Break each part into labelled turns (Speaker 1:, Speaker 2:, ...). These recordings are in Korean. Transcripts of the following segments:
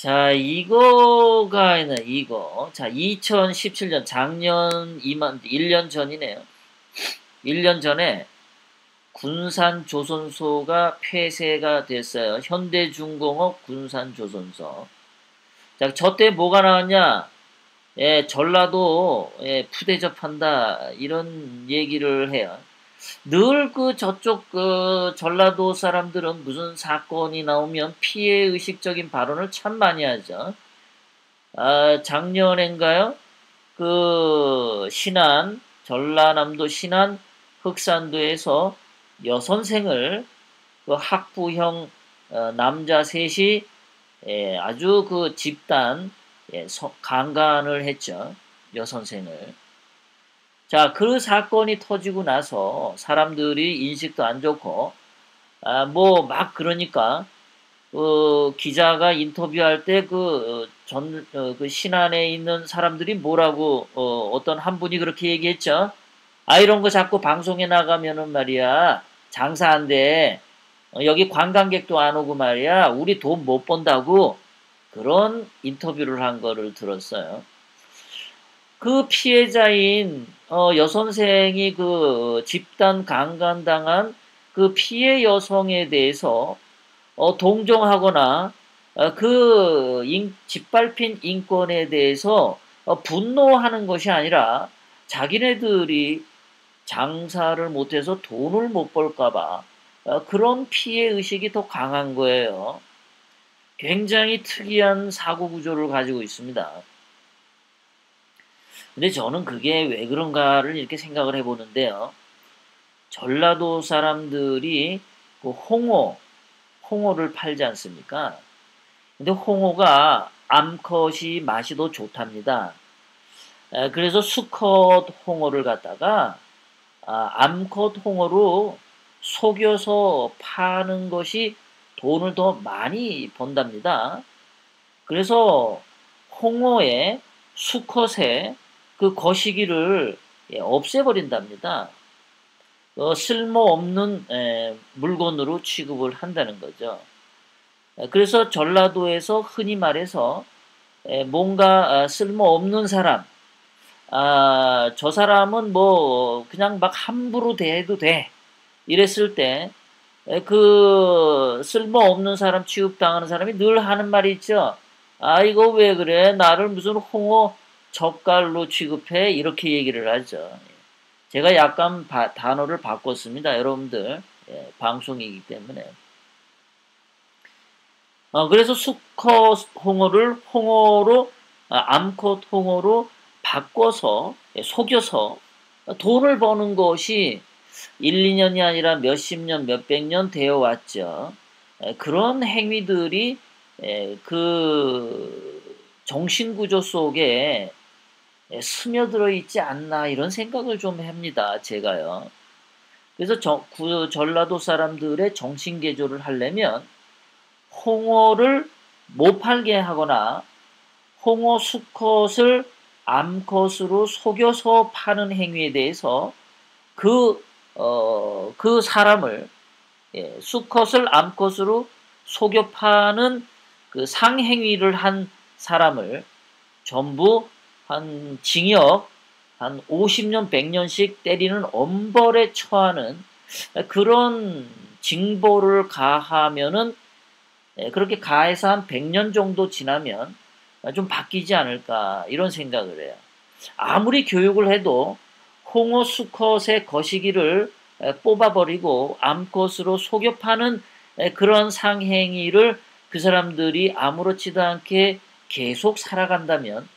Speaker 1: 자, 이거가 있네, 이거. 자, 2017년, 작년 1년 전이네요. 1년 전에 군산조선소가 폐쇄가 됐어요. 현대중공업 군산조선소. 자, 저 때 뭐가 나왔냐? 예, 전라도, 예, 푸대접한다. 이런 얘기를 해요. 늘 그 저쪽 그 전라도 사람들은 무슨 사건이 나오면 피해 의식적인 발언을 참 많이 하죠. 아, 작년엔가요? 그 신안, 전라남도 신안 흑산도에서 여선생을 그 학부형 남자 셋이 아주 그 집단 강간을 했죠. 여선생을. 자, 그 사건이 터지고 나서 사람들이 인식도 안 좋고, 뭐, 막 그러니까, 기자가 인터뷰할 때 그 신안에 있는 사람들이 뭐라고, 어떤 한 분이 그렇게 얘기했죠. 아, 이런 거 자꾸 방송에 나가면은 말이야, 장사 안 돼. 여기 관광객도 안 오고 말이야, 우리 돈 못 번다고 그런 인터뷰를 한 거를 들었어요. 그 피해자인 여선생이 그 집단 강간당한 그 피해 여성에 대해서 동정하거나 짓밟힌 인권에 대해서 분노하는 것이 아니라 자기네들이 장사를 못해서 돈을 못 벌까봐 그런 피해 의식이 더 강한 거예요. 굉장히 특이한 사고 구조를 가지고 있습니다. 근데 저는 그게 왜 그런가를 이렇게 생각을 해보는데요. 전라도 사람들이 그 홍어를 팔지 않습니까? 근데 홍어가 암컷이 맛이 더 좋답니다. 그래서 수컷 홍어를 갖다가 암컷 홍어로 속여서 파는 것이 돈을 더 많이 번답니다. 그래서 홍어의 수컷의 그 거시기를 없애버린답니다. 쓸모없는 물건으로 취급을 한다는 거죠. 그래서 전라도에서 흔히 말해서 뭔가 쓸모없는 사람, 저 사람은 뭐 그냥 막 함부로 대해도 돼. 이랬을 때 그 쓸모없는 사람 취급당하는 사람이 늘 하는 말이 있죠. 아, 이거 왜 그래? 나를 무슨 홍어 젓갈로 취급해? 이렇게 얘기를 하죠. 제가 약간 단어를 바꿨습니다. 여러분들 방송이기 때문에. 그래서 수컷 홍어를 홍어로 암컷 홍어로 바꿔서 속여서 돈을 버는 것이 1, 2년이 아니라 몇십 년, 몇백 년 되어 왔죠. 그런 행위들이 그 정신구조 속에 스며들어 있지 않나 이런 생각을 좀 합니다. 제가요. 그래서 전라도 사람들의 정신개조를 하려면 홍어를 못 팔게 하거나 홍어 수컷을 암컷으로 속여서 파는 행위에 대해서 그 사람을 수컷을 암컷으로 속여 파는 그 상행위를 한 사람을 전부 한 징역 한 50년, 100년씩 때리는 엄벌에 처하는 그런 징벌을 가하면은 그렇게 가해서 한 100년 정도 지나면 좀 바뀌지 않을까 이런 생각을 해요. 아무리 교육을 해도 홍어 수컷의 거시기를 뽑아버리고 암컷으로 속여 파는 그런 상행위를 그 사람들이 아무렇지도 않게 계속 살아간다면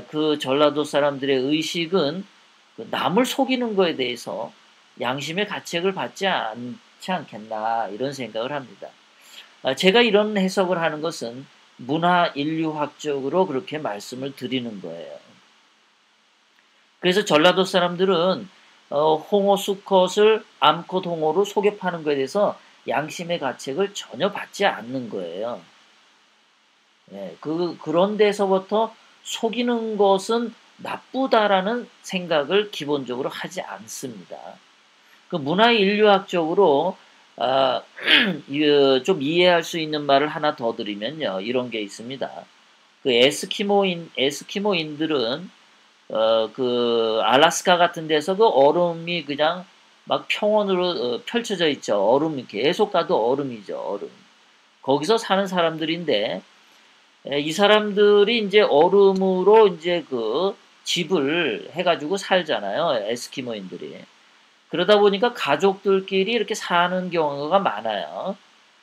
Speaker 1: 그 전라도 사람들의 의식은 그 남을 속이는 거에 대해서 양심의 가책을 받지 않지 않겠나 이런 생각을 합니다. 제가 이런 해석을 하는 것은 문화 인류학적으로 그렇게 말씀을 드리는 거예요. 그래서 전라도 사람들은 홍어 수컷을 암컷 홍어로 속여 파는 것에 대해서 양심의 가책을 전혀 받지 않는 거예요. 그런 데서부터 속이는 것은 나쁘다라는 생각을 기본적으로 하지 않습니다. 그 문화 인류학적으로 아, 좀 이해할 수 있는 말을 하나 더 드리면요. 이런 게 있습니다. 그 에스키모인들은 그 알라스카 같은 데서 그 얼음이 그냥 막 평원으로 펼쳐져 있죠. 얼음 계속 가도 얼음이죠. 얼음. 거기서 사는 사람들인데 이 사람들이 이제 얼음으로 이제 그 집을 해가지고 살잖아요. 에스키모인들이. 그러다 보니까 가족들끼리 이렇게 사는 경우가 많아요.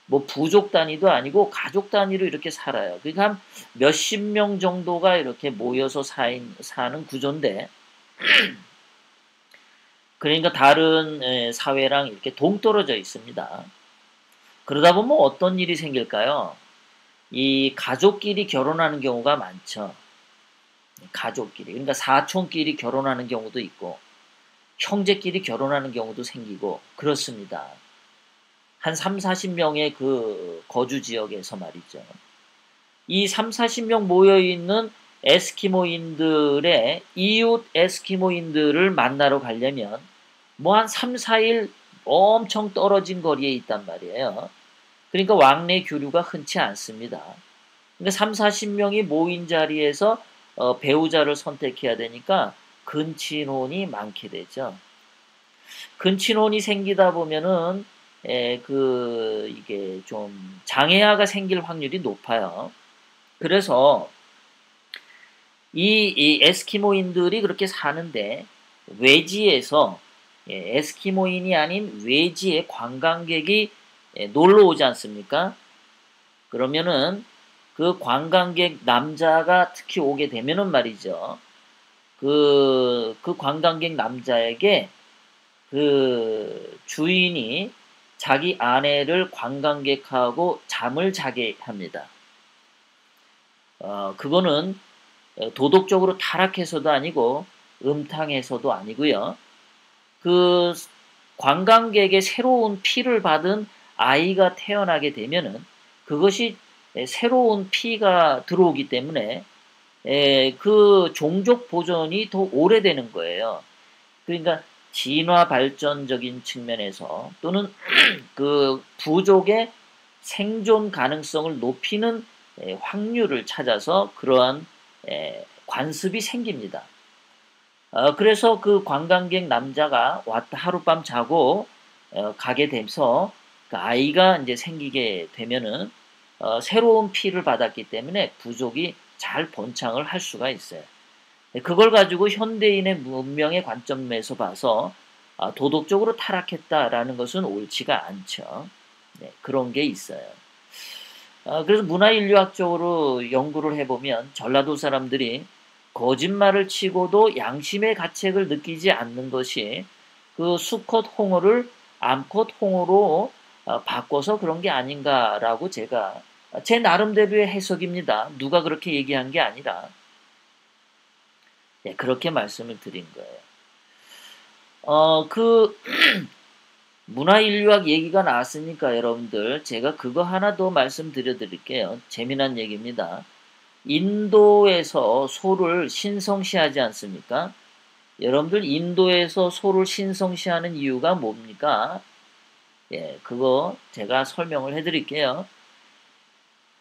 Speaker 1: 뭐 부족 단위도 아니고 가족 단위로 이렇게 살아요. 그러니까 한 몇십 명 정도가 이렇게 모여서 사는 구조인데, 그러니까 다른 사회랑 이렇게 동떨어져 있습니다. 그러다 보면 어떤 일이 생길까요? 이 가족끼리 결혼하는 경우가 많죠. 가족끼리. 그러니까 사촌끼리 결혼하는 경우도 있고, 형제끼리 결혼하는 경우도 생기고, 그렇습니다. 한 3, 40명의 그 거주 지역에서 말이죠. 이 3, 40명 모여 있는 에스키모인들의 이웃 에스키모인들을 만나러 가려면 뭐 한 3, 4일 엄청 떨어진 거리에 있단 말이에요. 그러니까 왕래 교류가 흔치 않습니다. 그러니까 3, 40명이 모인 자리에서 배우자를 선택해야 되니까 근친혼이 많게 되죠. 근친혼이 생기다 보면은 이게 좀 장애아가 생길 확률이 높아요. 그래서 이 에스키모인들이 그렇게 사는데 외지에서 에스키모인이 아닌 외지의 관광객이 놀러 오지 않습니까? 그러면은 그 관광객 남자가 특히 오게 되면은 말이죠. 그 관광객 남자에게 그 주인이 자기 아내를 관광객하고 잠을 자게 합니다. 그거는 도덕적으로 타락해서도 아니고 음탕해서도 아니고요. 그 관광객의 새로운 피를 받은 아이가 태어나게 되면은 그것이 새로운 피가 들어오기 때문에 그 종족 보존이 더 오래되는 거예요. 그러니까 진화 발전적인 측면에서 또는 그 부족의 생존 가능성을 높이는 확률을 찾아서 그러한 관습이 생깁니다. 그래서 그 관광객 남자가 왔다 하룻밤 자고 가게 돼서 그 아이가 이제 생기게 되면은 새로운 피를 받았기 때문에 부족이 잘 번창을 할 수가 있어요. 그걸 가지고 현대인의 문명의 관점에서 봐서 도덕적으로 타락했다라는 것은 옳지가 않죠. 네, 그런 게 있어요. 그래서 문화인류학적으로 연구를 해보면 전라도 사람들이 거짓말을 치고도 양심의 가책을 느끼지 않는 것이 그 수컷 홍어를 암컷 홍어로 바꿔서 그런 게 아닌가라고 제가 제 나름대로의 해석입니다. 누가 그렇게 얘기한 게 아니라 네, 그렇게 말씀을 드린 거예요. 그 문화인류학 얘기가 나왔으니까 여러분들 제가 그거 하나 더 말씀드려 드릴게요. 재미난 얘기입니다. 인도에서 소를 신성시하지 않습니까? 여러분들 인도에서 소를 신성시하는 이유가 뭡니까? 예, 그거 제가 설명을 해드릴게요.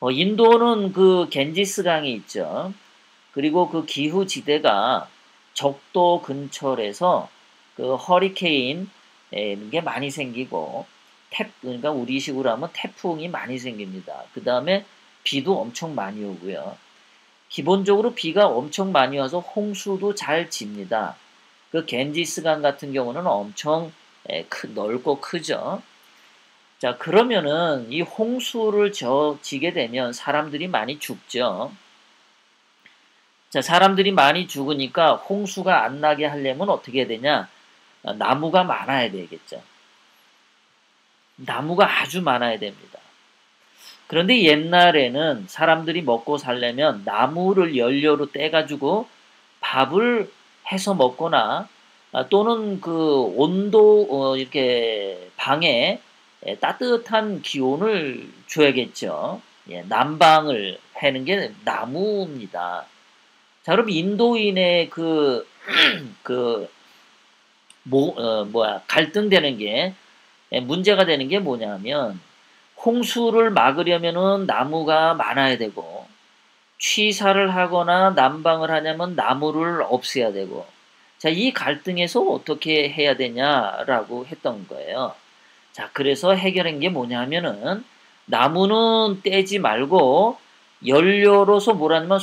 Speaker 1: 인도는 그 겐지스 강이 있죠. 그리고 그 기후 지대가 적도 근처에서 그 허리케인 게 많이 생기고 그러니까 우리식으로 하면 태풍이 많이 생깁니다. 그 다음에 비도 엄청 많이 오고요. 기본적으로 비가 엄청 많이 와서 홍수도 잘 집니다. 그 겐지스강 같은 경우는 엄청 넓고 크죠. 자, 그러면은 이 홍수를 지게 되면 사람들이 많이 죽죠. 자, 사람들이 많이 죽으니까 홍수가 안 나게 하려면 어떻게 해야 되냐? 나무가 많아야 되겠죠. 나무가 아주 많아야 됩니다. 그런데 옛날에는 사람들이 먹고 살려면 나무를 연료로 떼가지고 밥을 해서 먹거나 또는 그 온도 이렇게 방에 따뜻한 기온을 줘야겠죠. 예, 난방을 하는 게 나무입니다. 자, 그럼 인도인의 그 갈등되는 게 문제가 되는 게 뭐냐면 홍수를 막으려면은 나무가 많아야 되고 취사를 하거나 난방을 하냐면 나무를 없애야 되고 자, 이 갈등에서 어떻게 해야 되냐라고 했던 거예요. 자, 그래서 해결한 게 뭐냐면은 나무는 떼지 말고 연료로서 뭐라냐면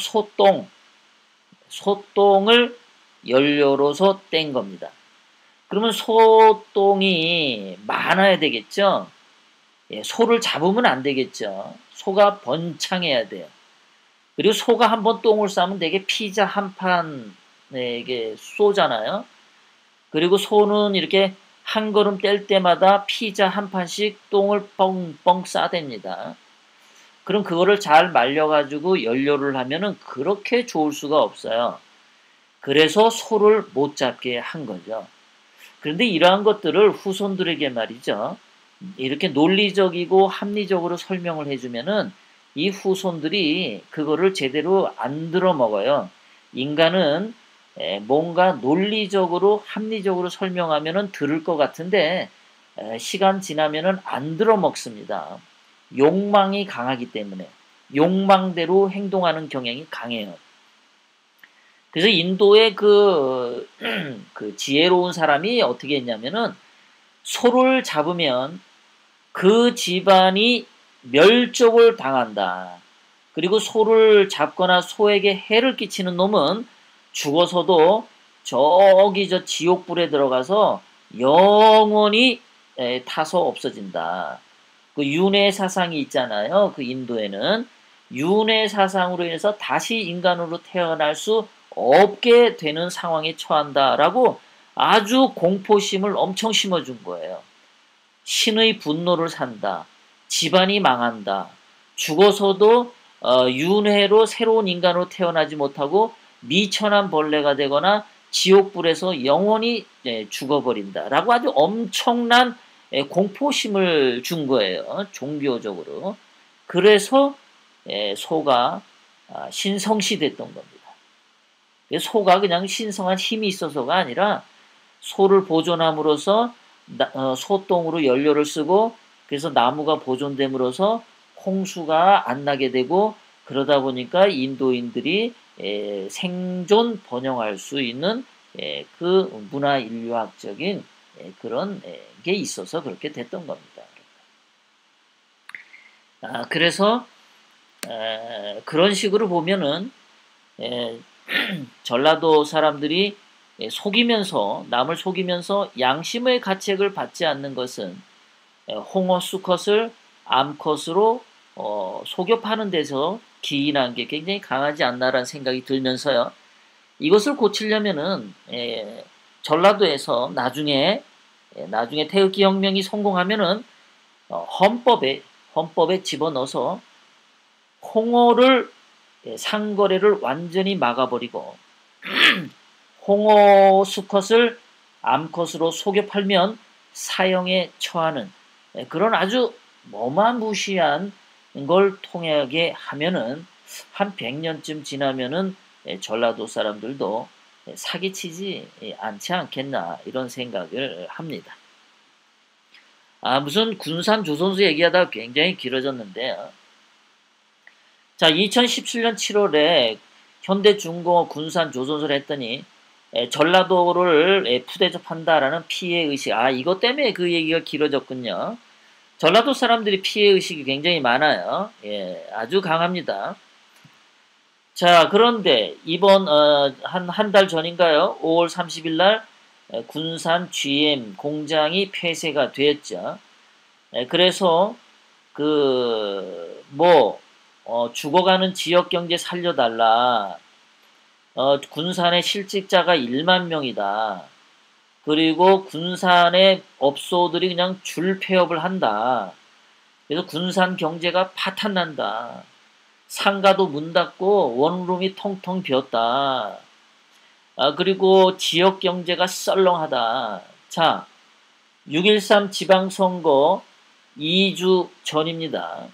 Speaker 1: 소똥을 연료로서 뗀 겁니다. 그러면 소똥이 많아야 되겠죠? 예, 소를 잡으면 안 되겠죠. 소가 번창해야 돼요. 그리고 소가 한번 똥을 싸면 되게 피자 한 판에 쏘잖아요. 그리고 소는 이렇게 한 걸음 뗄 때마다 피자 한 판씩 똥을 뻥뻥 싸댑니다. 그럼 그거를 잘 말려가지고 연료를 하면은 그렇게 좋을 수가 없어요. 그래서 소를 못 잡게 한 거죠. 그런데 이러한 것들을 후손들에게 말이죠. 이렇게 논리적이고 합리적으로 설명을 해주면은 이 후손들이 그거를 제대로 안 들어먹어요. 인간은 뭔가 논리적으로 합리적으로 설명하면은 들을 것 같은데 시간 지나면은 안 들어먹습니다. 욕망이 강하기 때문에 욕망대로 행동하는 경향이 강해요. 그래서 인도의 그 지혜로운 사람이 어떻게 했냐면은 소를 잡으면 그 집안이 멸족을 당한다. 그리고 소를 잡거나 소에게 해를 끼치는 놈은 죽어서도 저기 저 지옥불에 들어가서 영원히 타서 없어진다. 그 윤회 사상이 있잖아요. 그 인도에는 윤회 사상으로 인해서 다시 인간으로 태어날 수 없게 되는 상황에 처한다라고 아주 공포심을 엄청 심어준 거예요. 신의 분노를 산다. 집안이 망한다. 죽어서도 윤회로 새로운 인간으로 태어나지 못하고 미천한 벌레가 되거나 지옥불에서 영원히 죽어버린다. 라고 아주 엄청난 공포심을 준 거예요. 종교적으로. 그래서 소가 신성시 됐던 겁니다. 소가 그냥 신성한 힘이 있어서가 아니라 소를 보존함으로써 소똥으로 연료를 쓰고 그래서 나무가 보존됨으로써 홍수가 안 나게 되고 그러다 보니까 인도인들이 생존 번영할 수 있는 그 문화 인류학적인 그런 게 있어서 그렇게 됐던 겁니다. 그래서 그런 식으로 보면은 전라도 사람들이 속이면서 남을 속이면서 양심의 가책을 받지 않는 것은 홍어 수컷을 암컷으로 속여 파는 데서 기인한 게 굉장히 강하지 않나라는 생각이 들면서요. 이것을 고치려면은 전라도에서 나중에 태극기 혁명이 성공하면은 헌법에 집어넣어서 홍어를 상거래를 완전히 막아버리고 홍어 수컷을 암컷으로 속여 팔면 사형에 처하는 그런 아주 어마무시한 걸 통하게 하면은 한 100년쯤 지나면은 전라도 사람들도 사기치지 않지 않겠나 이런 생각을 합니다. 무슨 군산 조선소 얘기하다가 굉장히 길어졌는데요. 자, 2017년 7월에 현대중공업 군산 조선소를 했더니 전라도를 푸대접한다라는 피해의식. 이것 때문에 그 얘기가 길어졌군요. 전라도 사람들이 피해의식이 굉장히 많아요. 아주 강합니다. 자, 그런데 이번 한 달 전인가요? 5월 30일 날 군산 GM 공장이 폐쇄가 되었죠. 그래서 죽어가는 지역 경제 살려달라. 군산의 실직자가 1만 명이다. 그리고 군산의 업소들이 그냥 줄 폐업을 한다. 그래서 군산 경제가 파탄난다. 상가도 문 닫고 원룸이 텅텅 비었다. 그리고 지역 경제가 썰렁하다. 자, 6.13 지방선거 2주 전입니다.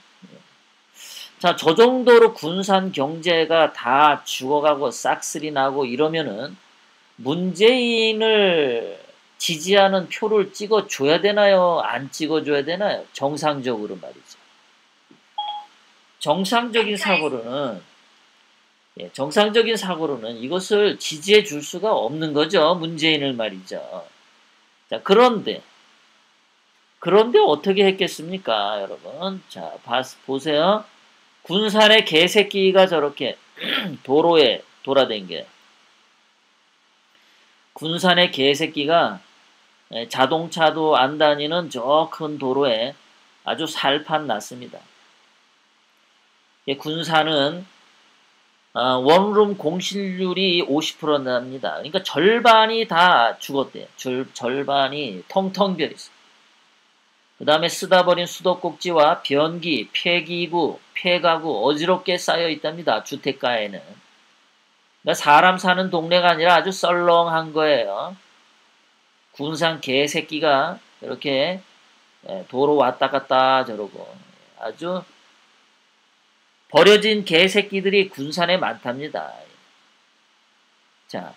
Speaker 1: 자, 저 정도로 군산 경제가 다 죽어가고 싹쓸이 나고 이러면은 문재인을 지지하는 표를 찍어줘야 되나요? 안 찍어줘야 되나요? 정상적으로 말이죠. 정상적인 사고로는 이것을 지지해 줄 수가 없는 거죠. 문재인을 말이죠. 자, 그런데 어떻게 했겠습니까, 여러분? 자, 보세요. 군산의 개새끼가 저렇게 도로에 돌아댕겨요. 군산의 개새끼가 자동차도 안 다니는 저 큰 도로에 아주 살판 났습니다. 군산은 원룸 공실률이 50% 납니다. 그러니까 절반이 다 죽었대요. 절반이 텅텅 비어있어요. 그 다음에 쓰다 버린 수도꼭지와 변기, 폐기구, 폐가구 어지럽게 쌓여 있답니다. 주택가에는. 그러니까 사람 사는 동네가 아니라 아주 썰렁한 거예요. 군산 개새끼가 이렇게 도로 왔다 갔다 저러고 아주 버려진 개새끼들이 군산에 많답니다. 자,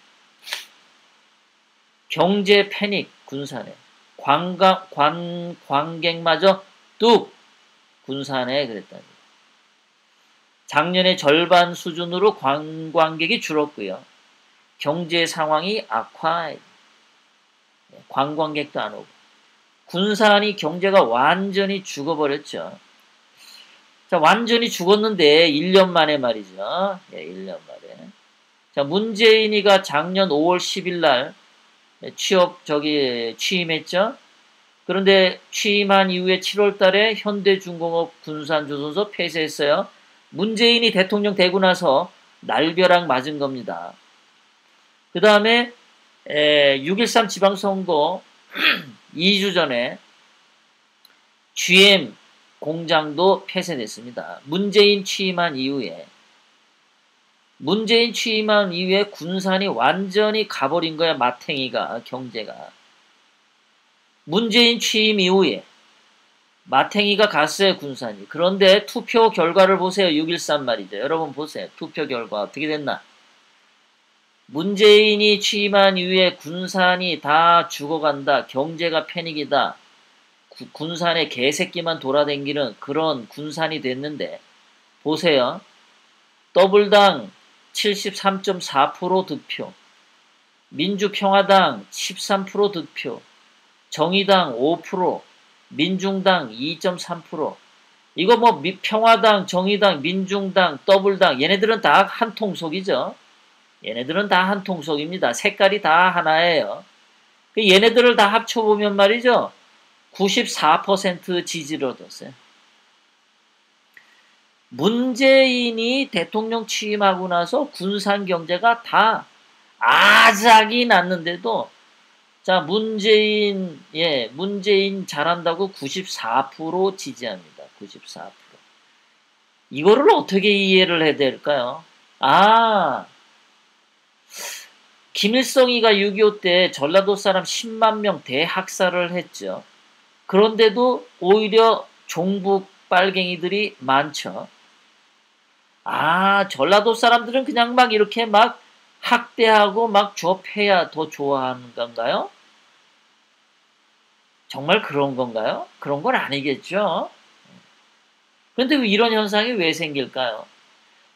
Speaker 1: 경제 패닉 군산에. 관객마저 뚝 군산에 그랬답니다. 작년에 절반 수준으로 관광객이 줄었고요. 경제 상황이 악화, 관광객도 안 오고. 군산이 경제가 완전히 죽어버렸죠. 자, 완전히 죽었는데 1년 만에 말이죠. 1년 만에. 자, 문재인이가 작년 5월 10일 날 취임했죠. 그런데 취임한 이후에 7월 달에 현대중공업 군산조선소 폐쇄했어요. 문재인이 대통령 되고 나서 날벼락 맞은 겁니다. 그 다음에 6.13 지방선거 2주 전에 GM 공장도 폐쇄됐습니다. 문재인 취임한 이후에 군산이 완전히 가버린 거야. 마탱이가 경제가. 문재인 취임 이후에 마탱이가 갔어요. 군산이. 그런데 투표 결과를 보세요. 6.13 말이죠. 여러분 보세요. 투표 결과 어떻게 됐나. 문재인이 취임한 이후에 군산이 다 죽어간다. 경제가 패닉이다. 군산에 개새끼만 돌아다니는 그런 군산이 됐는데 보세요. 더블당 73.4% 득표, 민주평화당 13% 득표, 정의당 5%, 민중당 2.3%. 이거 뭐 평화당, 정의당, 민중당, 더블당 얘네들은 다 한 통속이죠. 얘네들은 다 한 통속입니다. 색깔이 다 하나예요. 얘네들을 다 합쳐보면 말이죠. 94% 지지를 얻었어요. 문재인이 대통령 취임하고 나서 군산 경제가 다 아작이 났는데도 자, 문재인 잘한다고 94% 지지합니다. 94%. 이거를 어떻게 이해를 해야 될까요? 김일성이가 6.25 때 전라도 사람 10만 명 대학살을 했죠. 그런데도 오히려 종북 빨갱이들이 많죠. 전라도 사람들은 그냥 막 이렇게 막 학대하고 막 접해야 더 좋아하는 건가요? 정말 그런 건가요? 그런 건 아니겠죠. 그런데 이런 현상이 왜 생길까요?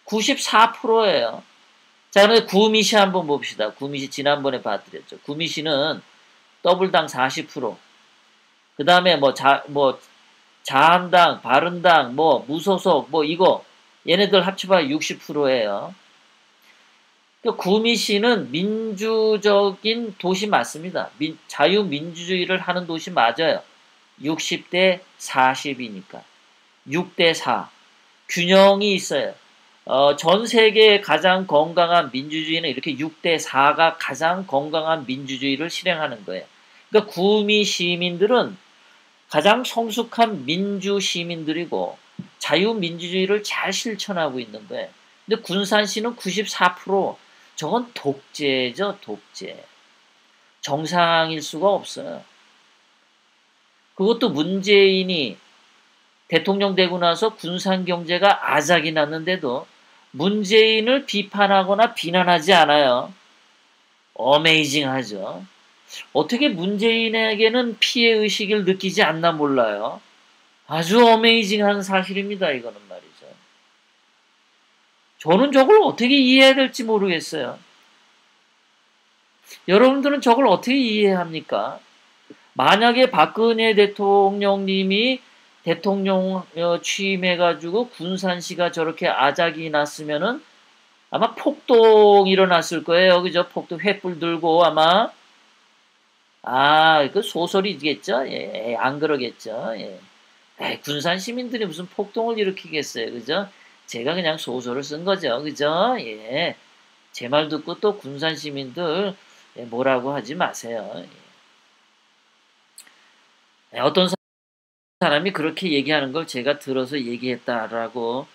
Speaker 1: 94%예요. 자, 그럼 구미시 한번 봅시다. 구미시 지난번에 봐드렸죠. 구미시는 더블당 40%. 그 다음에 자한당, 바른당, 무소속, 이거 얘네들 합쳐봐야 60%예요. 구미시는 민주적인 도시 맞습니다. 자유민주주의를 하는 도시 맞아요. 60대 40이니까. 6대 4. 균형이 있어요. 전 세계의 가장 건강한 민주주의는 이렇게 6대 4가 가장 건강한 민주주의를 실행하는 거예요. 그러니까 구미 시민들은 가장 성숙한 민주 시민들이고 자유민주주의를 잘 실천하고 있는 거예요. 근데 군산시는 94%. 저건 독재죠, 독재. 정상일 수가 없어요. 그것도 문재인이 대통령 되고 나서 군산 경제가 아작이 났는데도 문재인을 비판하거나 비난하지 않아요. 어메이징하죠. 어떻게 문재인에게는 피해 의식을 느끼지 않나 몰라요. 아주 어메이징한 사실입니다. 이거는 말이죠. 저는 저걸 어떻게 이해해야 될지 모르겠어요. 여러분들은 저걸 어떻게 이해합니까? 만약에 박근혜 대통령님이 대통령 취임해가지고 군산시가 저렇게 아작이 났으면은 아마 폭동 일어났을 거예요. 그죠? 폭동 횃불 들고 아마 그 소설이겠죠? 예, 안 그러겠죠? 예. 에이, 군산 시민들이 무슨 폭동을 일으키겠어요. 그죠? 제가 그냥 소설을 쓴 거죠. 그죠? 예. 제 말 듣고 또 군산 시민들 뭐라고 하지 마세요. 어떤 사람이 그렇게 얘기하는 걸 제가 들어서 얘기했다라고